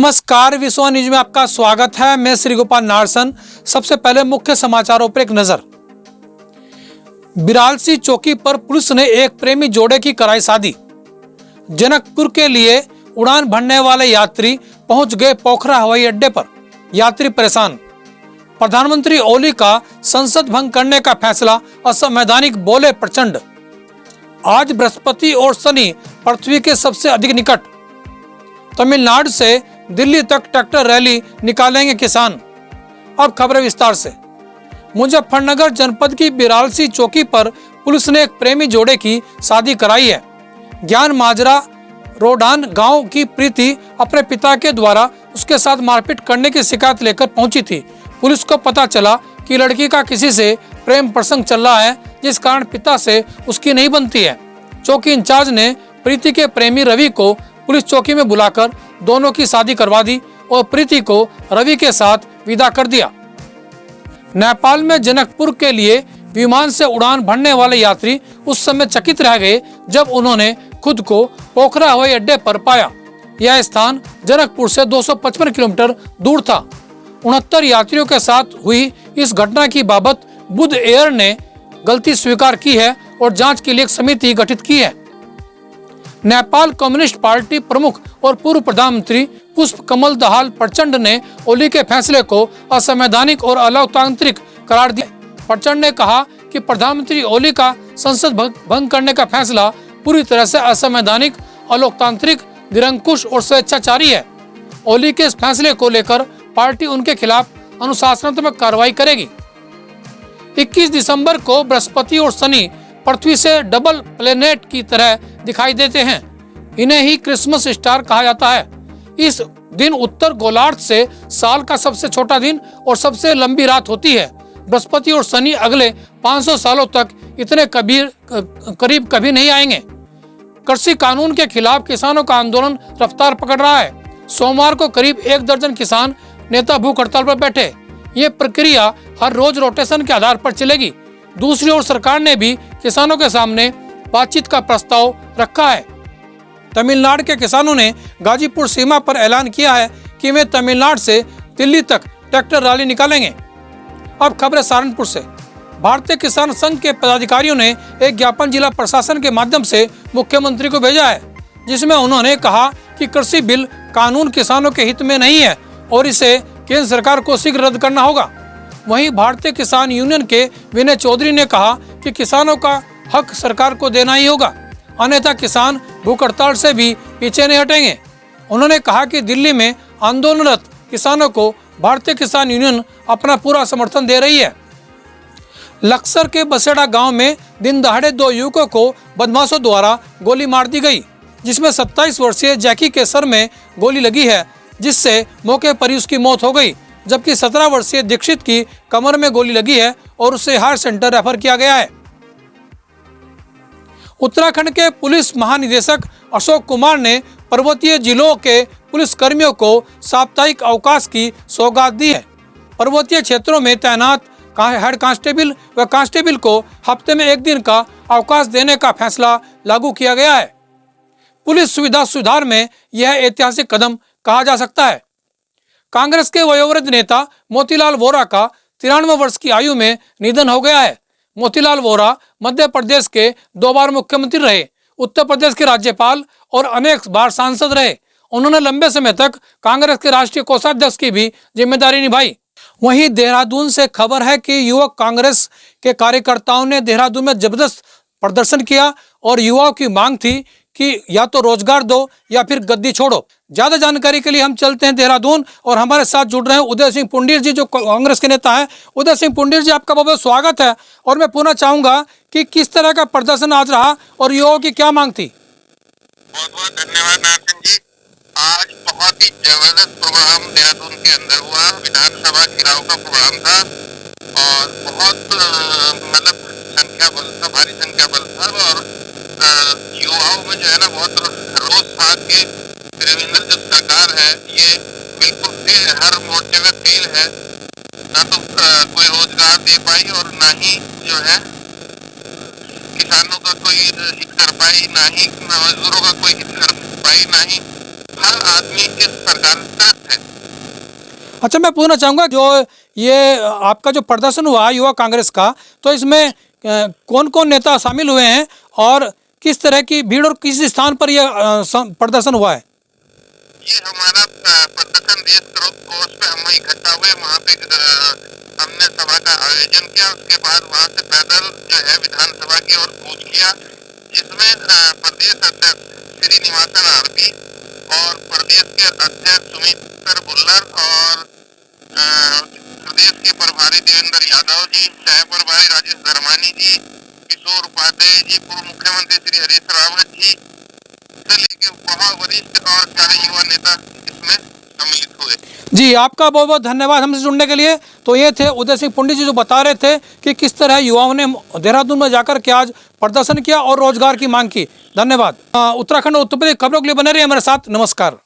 नमस्कार, विश्व न्यूज में आपका स्वागत है। मैं श्री गोपाल नारसन। सबसे पहले मुख्य समाचारों पर एक नजर। बिरालसी चौकी पर पुलिस ने एक प्रेमी जोड़े की कराई शादी। जनकपुर के लिए उड़ान भरने वाले यात्री पहुंच गए पोखरा हवाई अड्डे पर। यात्री परेशान। प्रधानमंत्री ओली का संसद भंग करने का फैसला असंवैधानिक, बोले प्रचंड। आज बृहस्पति और शनि पृथ्वी के सबसे अधिक निकट। तमिलनाडु से दिल्ली तक ट्रैक्टर रैली निकालेंगे किसान। अब खबरें विस्तार से। मुजफ्फरनगर जनपद की बिरालसी चौकी पर पुलिस ने एक प्रेमी जोड़े की शादी कराई है। ज्ञान माजरा रोडान गांव की प्रीति अपने पिता के द्वारा उसके साथ मारपीट करने की शिकायत लेकर पहुंची थी। पुलिस को पता चला कि लड़की का किसी से प्रेम प्रसंग चल रहा है, जिस कारण पिता से उसकी नहीं बनती है। चौकी इंचार्ज ने प्रीति के प्रेमी रवि को पुलिस चौकी में बुलाकर दोनों की शादी करवा दी और प्रीति को रवि के साथ विदा कर दिया। नेपाल में जनकपुर के लिए विमान से उड़ान भरने वाले यात्री उस समय चकित रह गए जब उन्होंने खुद को पोखरा हवाई अड्डे पर पाया। यह स्थान जनकपुर से 255 किलोमीटर दूर था। 69 यात्रियों के साथ हुई इस घटना की बाबत बुध एयर ने गलती स्वीकार की है और जांच के लिए एक समिति गठित की है। नेपाल कम्युनिस्ट पार्टी प्रमुख और पूर्व प्रधानमंत्री पुष्प कमल दहाल प्रचंड ने ओली के फैसले को असंवैधानिक और अलोकतांत्रिक करार दिया। प्रचंड ने कहा कि प्रधानमंत्री ओली का संसद भंग करने का फैसला पूरी तरह से असंवैधानिक, अलोकतांत्रिक, निरंकुश और स्वेच्छाचारी है। ओली के इस फैसले को लेकर पार्टी उनके खिलाफ अनुशासनात्मक कार्रवाई करेगी। 21 दिसंबर को बृहस्पति और शनि पृथ्वी से डबल प्लेनेट की तरह दिखाई देते हैं। इन्हें ही क्रिसमस स्टार कहा जाता है। इस दिन उत्तर गोलार्ध से साल का सबसे छोटा दिन और सबसे लंबी रात होती है। बृहस्पति और शनि अगले 500 सालों तक इतने करीब कभी नहीं आएंगे। कृषि कानून के खिलाफ किसानों का आंदोलन रफ्तार पकड़ रहा है। सोमवार को करीब 1 दर्जन किसान नेता भूख हड़ताल पर बैठे। ये प्रक्रिया हर रोज रोटेशन के आधार पर चलेगी। दूसरी ओर सरकार ने भी किसानों के सामने बातचीत का प्रस्ताव रखा है। तमिलनाडु के किसानों ने गाजीपुर सीमा पर ऐलान किया है कि वे तमिलनाडु से दिल्ली तक ट्रैक्टर रैली निकालेंगे। अब खबरें सहारनपुर से। भारतीय किसान संघ के पदाधिकारियों ने एक ज्ञापन जिला प्रशासन के माध्यम से मुख्यमंत्री को भेजा है, जिसमें उन्होंने कहा कि कृषि बिल कानून किसानों के हित में नहीं है और इसे केंद्र सरकार को शीघ्र रद्द करना होगा। वहीं भारतीय किसान यूनियन के विनय चौधरी ने कहा कि किसानों का हक सरकार को देना ही होगा, अन्यथा किसान भूख हड़ताल से भी पीछे नहीं हटेंगे। उन्होंने कहा कि दिल्ली में आंदोलनरत किसानों को भारतीय किसान यूनियन अपना पूरा समर्थन दे रही है। लक्सर के बसेड़ा गांव में दिन दहाड़े 2 युवकों को बदमाशों द्वारा गोली मार दी गई, जिसमें 27 वर्षीय जैकी के सर में गोली लगी है, जिससे मौके पर ही उसकी मौत हो गई, जबकि 17 वर्षीय दीक्षित की कमर में गोली लगी है और उसे हार्ट सेंटर रेफर किया गया है। उत्तराखंड के पुलिस महानिदेशक अशोक कुमार ने पर्वतीय जिलों के पुलिस कर्मियों को साप्ताहिक अवकाश की सौगात दी है। पर्वतीय क्षेत्रों में तैनात हेड कांस्टेबल व कांस्टेबल को हफ्ते में 1 दिन का अवकाश देने का फैसला लागू किया गया है। पुलिस सुविधा सुधार में यह ऐतिहासिक कदम कहा जा सकता है। कांग्रेस के वयोवृद्ध नेता मोतीलाल वोरा का 93 वर्ष की आयु में निधन हो गया है। मोतीलाल वोरा मध्य प्रदेश के 2 बार मुख्यमंत्री रहे, उत्तर प्रदेश के राज्यपाल और अनेक बार सांसद रहे। उन्होंने लंबे समय तक कांग्रेस के राष्ट्रीय कोषाध्यक्ष की भी जिम्मेदारी निभाई। वहीं देहरादून से खबर है कि युवक कांग्रेस के कार्यकर्ताओं ने देहरादून में जबरदस्त प्रदर्शन किया और युवाओं की मांग थी कि या तो रोजगार दो या फिर गद्दी छोड़ो। ज्यादा जानकारी के लिए हम चलते हैं देहरादून और हमारे साथ जुड़ रहे हैं उदय सिंह पुंडीर जी, जो कांग्रेस के नेता हैं। उदय सिंह पुंडीर जी, आपका बहुत बहुत स्वागत है। और मैं पूछना चाहूंगा कि किस तरह का प्रदर्शन आज रहा और युवाओं की क्या मांग थी? बहुत बहुत धन्यवाद नारसिंह जी। आज बहुत ही जबरदस्त प्रोग्राम देहरादून के अंदर हुआ। विधानसभा चुनाव का प्रोग्राम था और बहुत मतलब संख्या बल था, भारी संख्या बल था और युवाओं में जो है ना बहुत रोष था कि देवेंद्र जो सरकार है ये बिल्कुल हर मोर्चे में फेल है। ना तो कोई रोजगार दे पाई और ना ही जो है किसानों का कोई हित कर पाई, ना ही मजदूरों का कोई हित कर पाई, ना ही हर आदमी इस सरकार का है। अच्छा, मैं पूछना चाहूँगा जो ये आपका जो प्रदर्शन हुआ युवा कांग्रेस का, तो इसमें कौन कौन नेता शामिल हुए हैं और किस तरह की भीड़ और किस स्थान पर यह प्रदर्शन हुआ है? ये हमारा प्रदर्शन देश कोर्स पे हम इकट्ठा हुए, वहाँ पे हमने सभा का आयोजन किया। उसके बाद वहाँ से पैदल जो है विधानसभा की ओर कूच किया, जिसमें प्रदेश अध्यक्ष श्री निवासन आरती और प्रदेश के अध्यक्ष सुमित्र भुल्लर और प्रदेश के प्रभारी देवेंद्र यादव जी, सह प्रभारी राजेश धर्मानी जी, किशोर उपाध्याय जी, पूर्व मुख्यमंत्री श्री हरीश रावत जी से लेके बहुत वरिष्ठ और सारे युवा नेता इसमें सम्मिलित हुए। जी, आपका बहुत बहुत धन्यवाद हमसे जुड़ने के लिए। तो ये थे उदय सिंह पुंडी जी जो बता रहे थे कि किस तरह युवाओं ने देहरादून में जाकर के आज प्रदर्शन किया और रोजगार की मांग की। धन्यवाद। उत्तराखंड और उत्तर प्रदेश खबरों के लिए बने रहिए हमारे साथ। नमस्कार।